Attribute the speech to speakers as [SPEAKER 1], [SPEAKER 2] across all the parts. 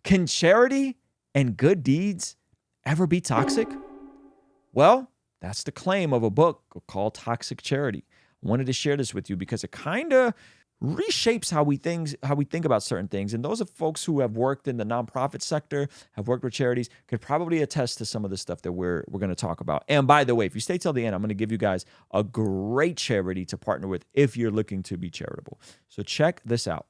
[SPEAKER 1] Can charity and good deeds ever be toxic? Well, that's the claim of a book called Toxic Charity. I wanted to share this with you because it kind of reshapes how we think about certain things. And those of folks who have worked in the nonprofit sector, have worked with charities, could probably attest to some of the stuff that we're going to talk about. And by the way, if you stay till the end, I'm going to give you guys a great charity to partner with if you're looking to be charitable. So check this out.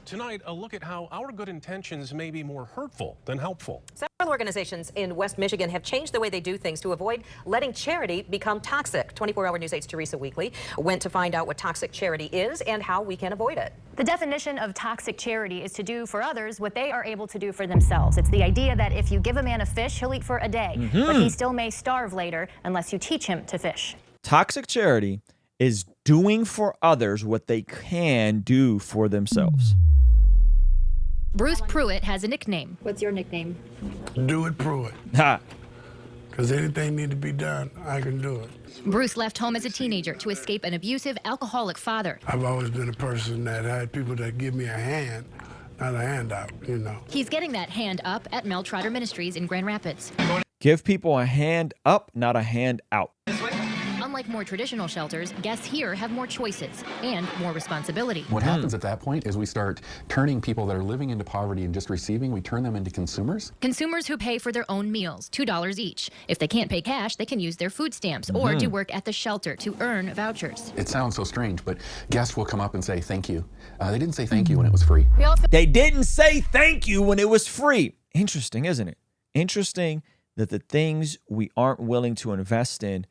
[SPEAKER 2] Tonight, a look at how our good intentions may be more hurtful than helpful.
[SPEAKER 3] Several organizations in West Michigan have changed the way they do things to avoid letting charity become toxic. 24-hour News 8's Teresa Weekly went to find out what toxic charity is and how we can avoid it.
[SPEAKER 4] The definition of toxic charity is to do for others what they are able to do for themselves. It's the idea that if you give a man a fish, he'll eat for a day, but he still may starve later unless you teach him to fish.
[SPEAKER 1] Toxic charity is doing for others what they can do for themselves.
[SPEAKER 4] Bruce Pruitt has a nickname.
[SPEAKER 5] What's your nickname?
[SPEAKER 6] Do it, Pruitt.
[SPEAKER 1] Ha!
[SPEAKER 6] Because anything need to be done, I can do it.
[SPEAKER 4] Bruce left home as a teenager to escape an abusive, alcoholic father.
[SPEAKER 6] I've always been a person that had people that give me a hand, not a handout, you know.
[SPEAKER 4] He's getting that hand up at Mel Trotter Ministries in Grand Rapids.
[SPEAKER 1] Give people a hand up, not a hand out.
[SPEAKER 4] Unlike more traditional shelters, guests here have more choices and more responsibility.
[SPEAKER 7] What happens at that point is we start turning people that are living into poverty and just receiving, we turn them into consumers.
[SPEAKER 4] Consumers who pay for their own meals, $2 each. If they can't pay cash, they can use their food stamps or do work at the shelter to earn vouchers.
[SPEAKER 7] It sounds so strange, but guests will come up and say thank you. They didn't say thank you when it was free.
[SPEAKER 1] They didn't say thank you when it was free. Interesting, isn't it? Interesting that the things we aren't willing to invest in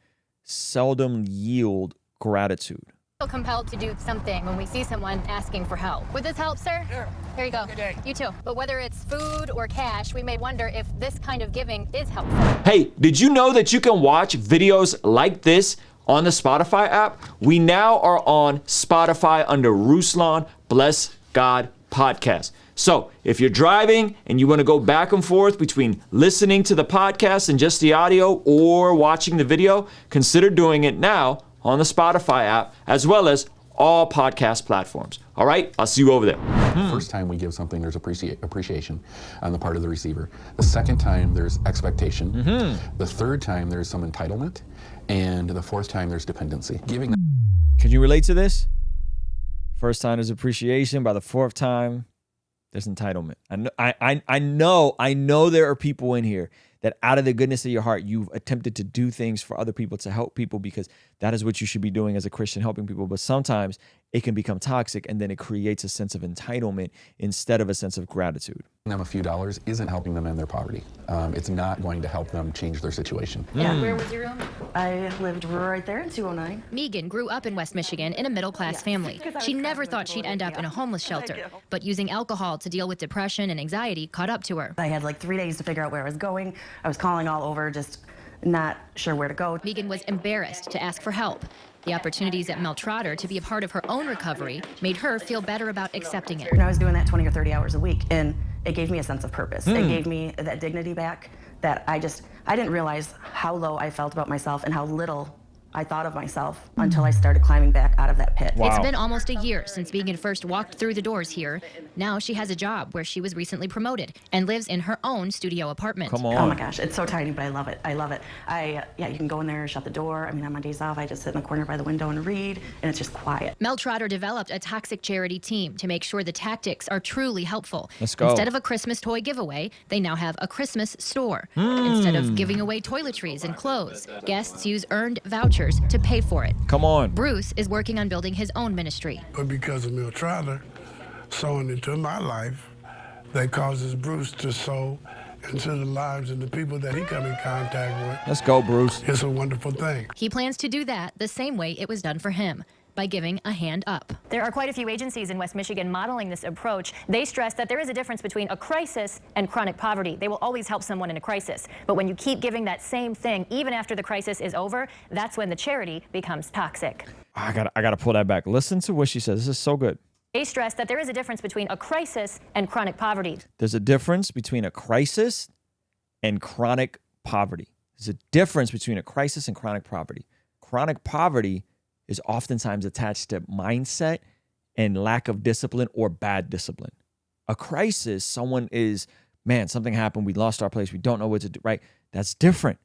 [SPEAKER 1] seldom yield gratitude.
[SPEAKER 5] Feel compelled to do something when we see someone asking for help. Would this help, sir? Sure. Here you go. Good day. You too. But whether it's food or cash, we may wonder if this kind of giving is helpful.
[SPEAKER 1] Hey, did you know that you can watch videos like this on the Spotify app? We now are on Spotify under Ruslan Bless God Podcast. So if you're driving and you want to go back and forth between listening to the podcast and just the audio or watching the video, consider doing it now on the Spotify app as well as all podcast platforms. All right, I'll see you over there.
[SPEAKER 7] The first time we give something, there's appreciation on the part of the receiver. The second time, there's expectation. The third time, there's some entitlement. And the fourth time, there's dependency. Giving.
[SPEAKER 1] Can you relate to this? First time is appreciation. By the fourth time, there's entitlement. I know there are people in here that out of the goodness of your heart, you've attempted to do things for other people, to help people, because that is what you should be doing as a Christian, helping people. But sometimes it can become toxic, and then it creates a sense of entitlement instead of a sense of gratitude.
[SPEAKER 7] Them a few dollars isn't helping them end their poverty. It's not going to help them change their situation.
[SPEAKER 8] Yeah, where was your room? I lived right there in 209.
[SPEAKER 4] Megan grew up in West Michigan in a middle-class family. She never thought she'd end up in a homeless shelter, but using alcohol to deal with depression and anxiety caught up to her.
[SPEAKER 8] I had like 3 days to figure out where I was going. I was calling all over, just not sure where to go.
[SPEAKER 4] Megan was embarrassed to ask for help. The opportunities at Mel Trotter to be a part of her own recovery made her feel better about accepting it.
[SPEAKER 8] And I was doing that 20 or 30 hours a week, and it gave me a sense of purpose. It gave me that dignity back that I didn't realize how low I felt about myself and how little I thought of myself until I started climbing back out of that pit.
[SPEAKER 4] Wow. It's been almost a year since Megan first walked through the doors here. Now she has a job where she was recently promoted and lives in her own studio apartment.
[SPEAKER 1] Come on.
[SPEAKER 8] Oh my gosh, it's so tiny, but I love it. I love it. You can go in there, shut the door. I mean, on my days off, I just sit in the corner by the window and read, and it's just quiet.
[SPEAKER 4] Mel Trotter developed a toxic charity team to make sure the tactics are truly helpful.
[SPEAKER 1] Let's go.
[SPEAKER 4] Instead of a Christmas toy giveaway, they now have a Christmas store. Instead of giving away toiletries and clothes, guests use earned vouchers to pay for it.
[SPEAKER 1] Come on.
[SPEAKER 4] Bruce is working on building his own ministry.
[SPEAKER 6] But because of Mel Trotter sowing into my life, that causes Bruce to sow into the lives of the people that he come in contact with.
[SPEAKER 1] Let's go, Bruce.
[SPEAKER 6] It's a wonderful thing.
[SPEAKER 4] He plans to do that the same way it was done for him, by giving a hand up. There are quite a few agencies in West Michigan modeling this approach. They stress that there is a difference between a crisis and chronic poverty. They will always help someone in a crisis. But when you keep giving that same thing, even after the crisis is over, that's when the charity becomes toxic.
[SPEAKER 1] I gotta pull that back. Listen to what she says. This is so good.
[SPEAKER 4] They stress that there is a difference between a crisis and chronic poverty.
[SPEAKER 1] There's a difference between a crisis and chronic poverty. There's a difference between a crisis and chronic poverty. Chronic poverty is oftentimes attached to mindset and lack of discipline or bad discipline. A crisis, someone is man, something happened. We lost our place. We don't know what to do, right? That's different.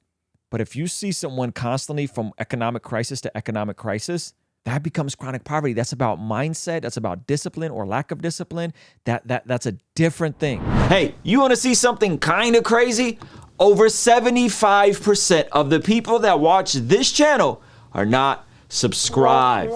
[SPEAKER 1] But if you see someone constantly from economic crisis to economic crisis, that becomes chronic poverty. That's about mindset. That's about discipline or lack of discipline. That's a different thing. Hey, you want to see something kind of crazy? Over 75% of the people that watch this channel are not subscribed.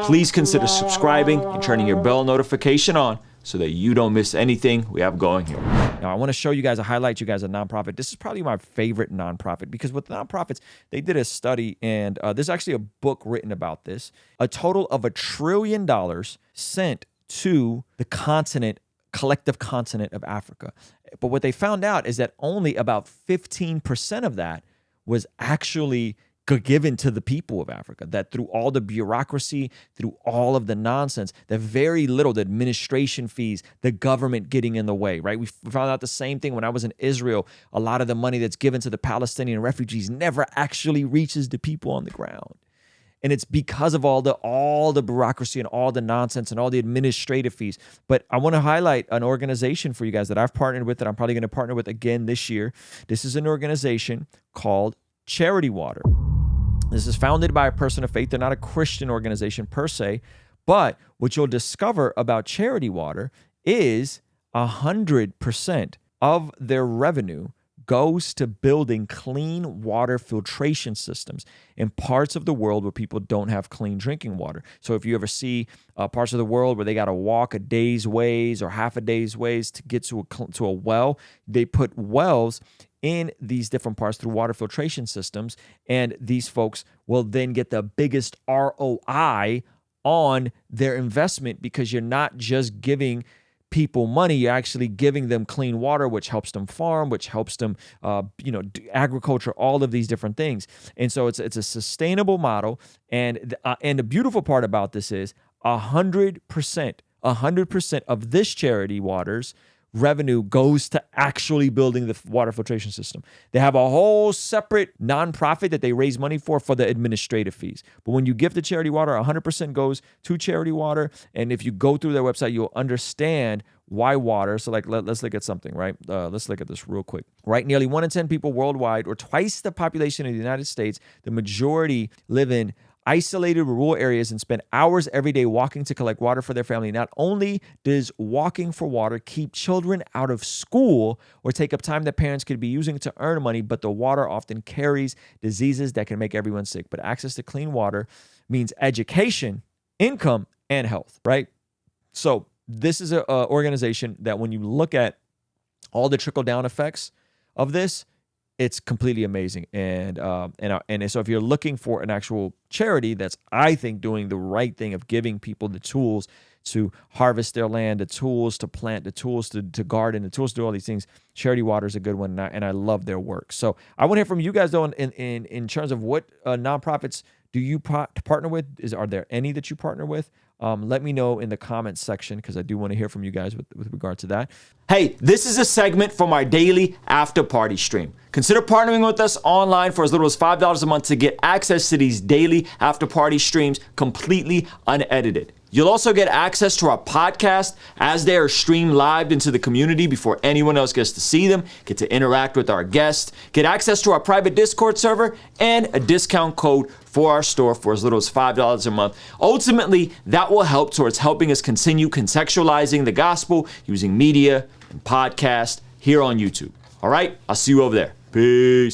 [SPEAKER 1] Please consider subscribing and turning your bell notification on so that you don't miss anything we have going here. Now, I want to show you guys a highlight you guys a nonprofit. This is probably my favorite nonprofit because with nonprofits, they did a study and there's actually a book written about this. A total of $1 trillion sent to the collective continent of Africa. But what they found out is that only about 15% of that was actually given to the people of Africa, that through all the bureaucracy, through all of the nonsense, that very little, the administration fees, the government getting in the way, right? We found out the same thing when I was in Israel. A lot of the money that's given to the Palestinian refugees never actually reaches the people on the ground. And it's because of all the bureaucracy and all the nonsense and all the administrative fees. But I want to highlight an organization for you guys that I've partnered with, that I'm probably going to partner with again this year. This is an organization called Charity Water. This is founded by a person of faith. They're not a Christian organization per se, but what you'll discover about Charity Water is 100% of their revenue goes to building clean water filtration systems in parts of the world where people don't have clean drinking water. So if you ever see parts of the world where they got to walk a day's ways or half a day's ways to get to a well, they put wells in these different parts through water filtration systems, and these folks will then get the biggest ROI on their investment because you're not just giving people money, you're actually giving them clean water, which helps them farm, which helps them, do agriculture, all of these different things. And so it's a sustainable model. And the beautiful part about this is 100% of this Charity Water's revenue goes to actually building the water filtration system. They have a whole separate nonprofit that they raise money for the administrative fees. But when you give to Charity Water, 100% goes to Charity Water. And if you go through their website, you'll understand why water. So let's look at something, right? Let's look at this real quick. Right, nearly 1 in 10 people worldwide, or twice the population of the United States, the majority live in isolated rural areas and spend hours every day walking to collect water for their family. Not only does walking for water keep children out of school or take up time that parents could be using to earn money, but the water often carries diseases that can make everyone sick. But access to clean water means education, income, and health, right? So this is an organization that when you look at all the trickle-down effects of this, it's completely amazing. And so if you're looking for an actual charity that's, I think, doing the right thing of giving people the tools to harvest their land, the tools to plant, the tools to garden, the tools to do all these things, Charity Water is a good one, and I love their work. So I want to hear from you guys, though, in terms of what nonprofits do you partner with? Are there any that you partner with? Let me know in the comments section because I do want to hear from you guys with regard to that. Hey, this is a segment from our daily after party stream. Consider partnering with us online for as little as $5 a month to get access to these daily after party streams completely unedited. You'll also get access to our podcast as they are streamed live into the community before anyone else gets to see them, get to interact with our guests, get access to our private Discord server, and a discount code for our store for as little as $5 a month. Ultimately, that will help towards helping us continue contextualizing the gospel using media and podcast here on YouTube. All right, I'll see you over there. Peace.